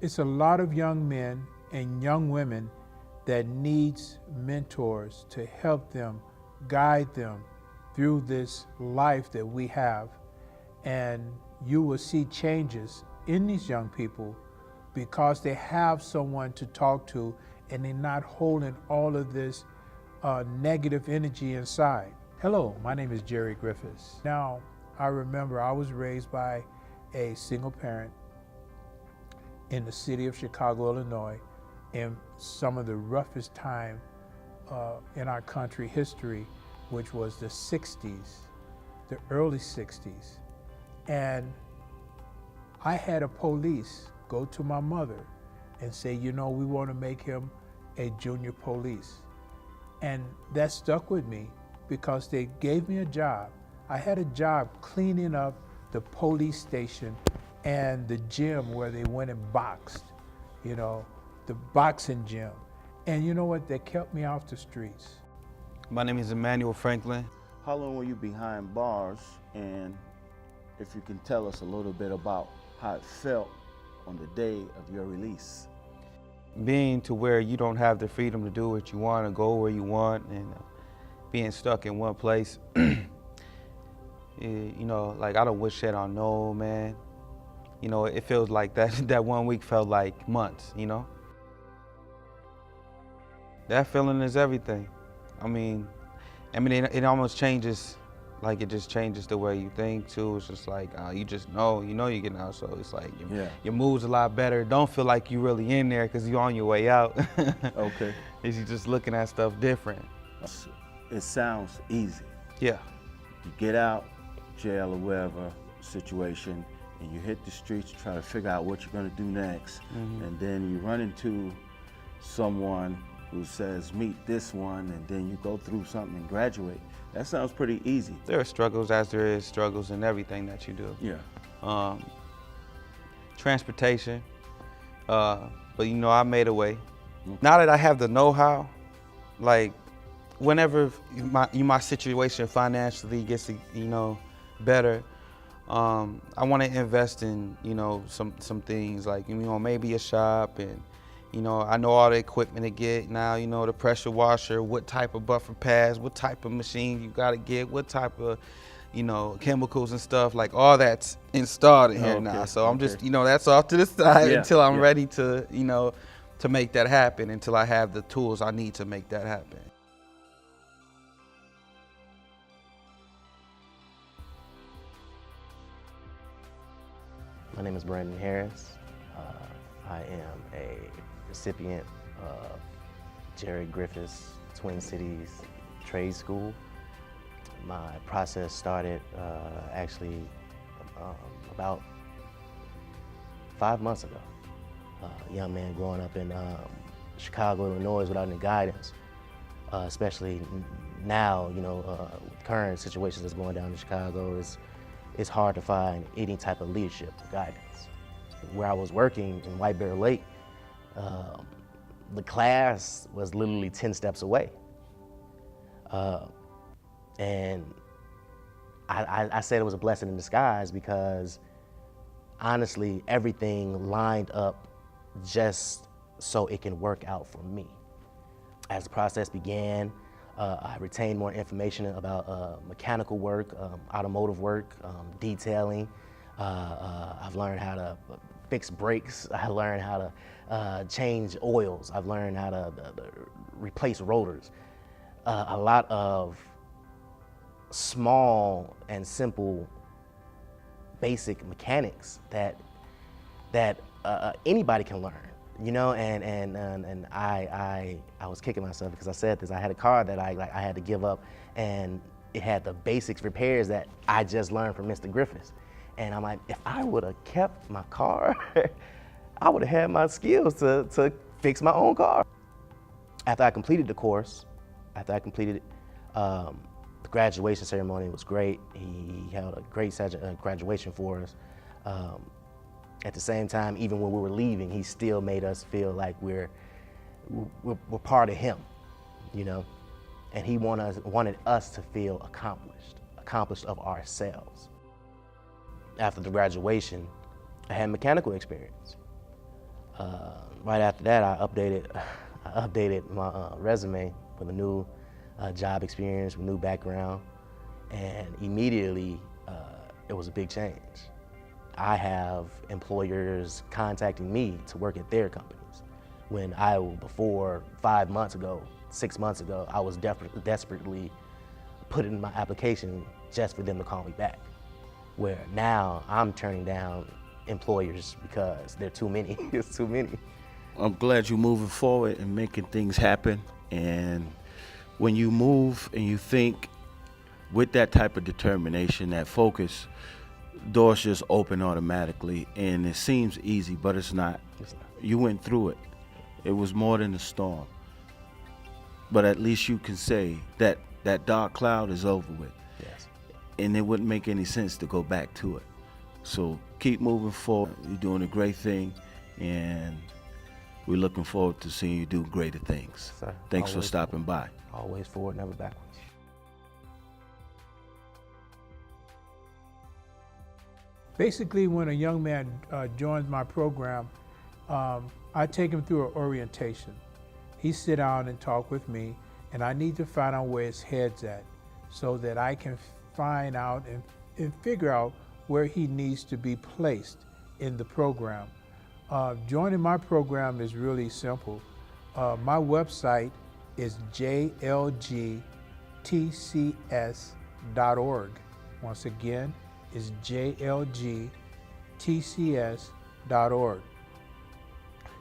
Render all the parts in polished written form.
It's a lot of young men and young women that needs mentors to help them, guide them through this life that we have. And you will see changes in these young people because they have someone to talk to and they're not holding all of this negative energy inside. Hello, my name is J.L Griffis. Now, I remember I was raised by a single parent in the city of Chicago, Illinois, in some of the roughest time in our country history, which was the 60s, the early 60s. And I had a police go to my mother and say, you know, we want to make him a junior police. And that stuck with me because they gave me a job. I had a job cleaning up the police station and the gym where they went and boxed, you know, the boxing gym. And you know what? They kept me off the streets. My name is Emmanuel Franklin. How long were you behind bars, and if you can tell us a little bit about how it felt on the day of your release? Being to where you don't have the freedom to do what you want and go where you want, and being stuck in one place, you know, like I don't wish that on no man. You know, it feels like that 1 week felt like months, you know? That feeling is everything. I mean, it almost changes, like it just changes the way you think too. It's just like, you just know, you're getting out, so it's like your mood's a lot better. Don't feel like you're really in there because you're on your way out. Okay. You're just looking at stuff different. It sounds easy. Yeah. You get out, jail or whatever situation, and you hit the streets, try to figure out what you're gonna do next. Mm-hmm. And then you run into someone who says, meet this one, and then you go through something and graduate. That sounds pretty easy. There are struggles, as there is struggles in everything that you do. Yeah. Transportation, but you know, I made a way. Mm-hmm. Now that I have the know-how, like whenever my situation financially gets, better, I want to invest in, some things like, maybe a shop, and, I know all the equipment to get now, the pressure washer, what type of buffer pads, what type of machine you got to get, what type of, chemicals and stuff, like all that's installed in here now. So I'm just, that's off to the side until I'm ready to, to make that happen, until I have the tools I need to make that happen. My name is Brandon Harris. I am a recipient of J.L Griffis Twin Cities Trade School. My process started actually about 5 months ago. A young man growing up in Chicago, Illinois without any guidance, especially now, current situations that's going down in Chicago, it's hard to find any type of leadership or guidance. Where I was working in White Bear Lake, the class was literally 10 steps away. And I said it was a blessing in disguise because honestly, everything lined up just so it can work out for me. As the process began, I retained more information about mechanical work, automotive work, detailing. I've learned how to fix brakes. I learned how to change oils. I've learned how to replace rotors. A lot of small and simple basic mechanics that anybody can learn. And I was kicking myself because I said this. I had a car that I had to give up, and it had the basics repairs that I just learned from Mr. Griffis. And I'm like, if I would have kept my car, I would have had my skills to fix my own car. After I completed the course, the graduation ceremony was great. He held a great graduation for us. At the same time, even when we were leaving, he still made us feel like we're part of him, and he wanted us to feel accomplished of ourselves. After the graduation, I had mechanical experience. Right after that, I updated my resume with a new job experience, with new background, and immediately it was a big change. I have employers contacting me to work at their companies, when before 5 months ago, 6 months ago, I was desperately putting in my application just for them to call me back. Where now I'm turning down employers because they're too many. It's too many. I'm glad you're moving forward and making things happen. And when you move and you think with that type of determination, that focus, doors just open automatically. And it seems easy, but it's not. You went through it. It was more than a storm. But at least you can say that that dark cloud is over with. Yes. And it wouldn't make any sense to go back to it. So keep moving forward. You're doing a great thing, and we're looking forward to seeing you do greater things. Sir, Thanks for always stopping by. Always forward, never backwards. Basically, when a young man joins my program, I take him through an orientation. He sit down and talk with me, and I need to find out where his head's at so that I can find out and figure out where he needs to be placed in the program. Joining my program is really simple. My website is jlgtcs.org. Once again, it's jlgtcs.org.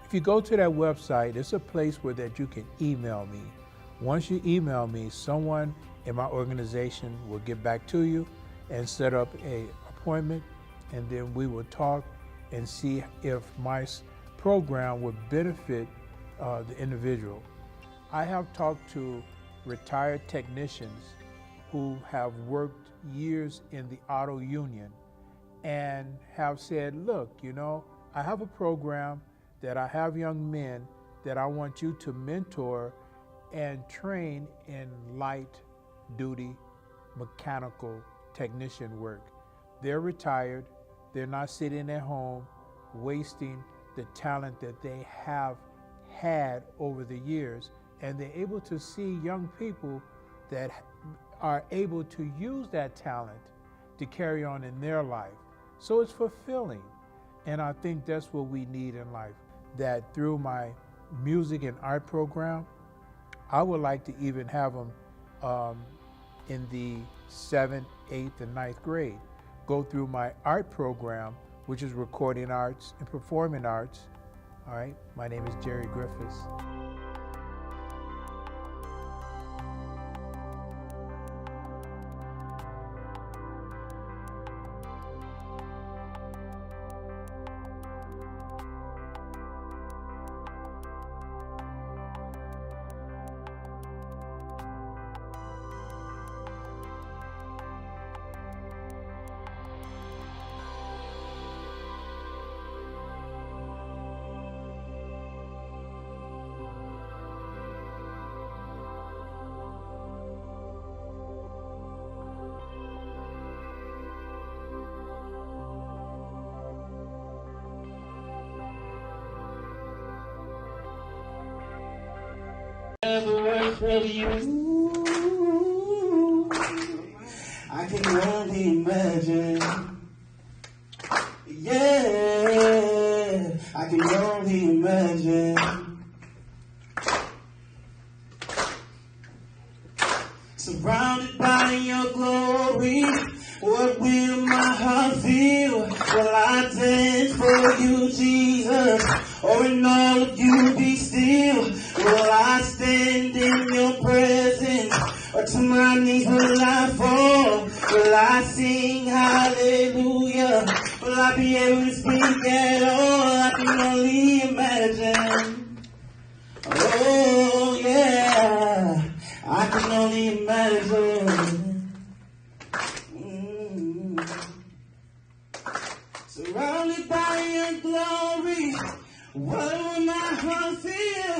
If you go to that website, it's a place where that you can email me. Once you email me, someone in my organization will get back to you and set up an appointment, and then we will talk and see if my program would benefit the individual. I have talked to retired technicians who have worked years in the auto union and have said, look, you know, I have a program that I have young men that I want you to mentor and train in light duty mechanical technician work. They're retired, they're not sitting at home wasting the talent that they have had over the years, and they're able to see young people that are able to use that talent to carry on in their life. So it's fulfilling, and I think that's what we need in life, that through my music and art program, I would like to even have them in the 7th, 8th, and 9th grade go through my art program, which is recording arts and performing arts. All right, my name is J.L Griffis. Never work for you. I can only imagine. Yeah, I can only imagine. Surrounded by your glory, what will my heart feel? Will I dance for you, Jesus? Or in all of you be still? Will I stand in your presence? Or to my knees will I fall? Will I sing hallelujah? Will I be able to speak at all? I can only imagine. Oh yeah, I can only imagine. Surrounded by your glory, what will my heart feel?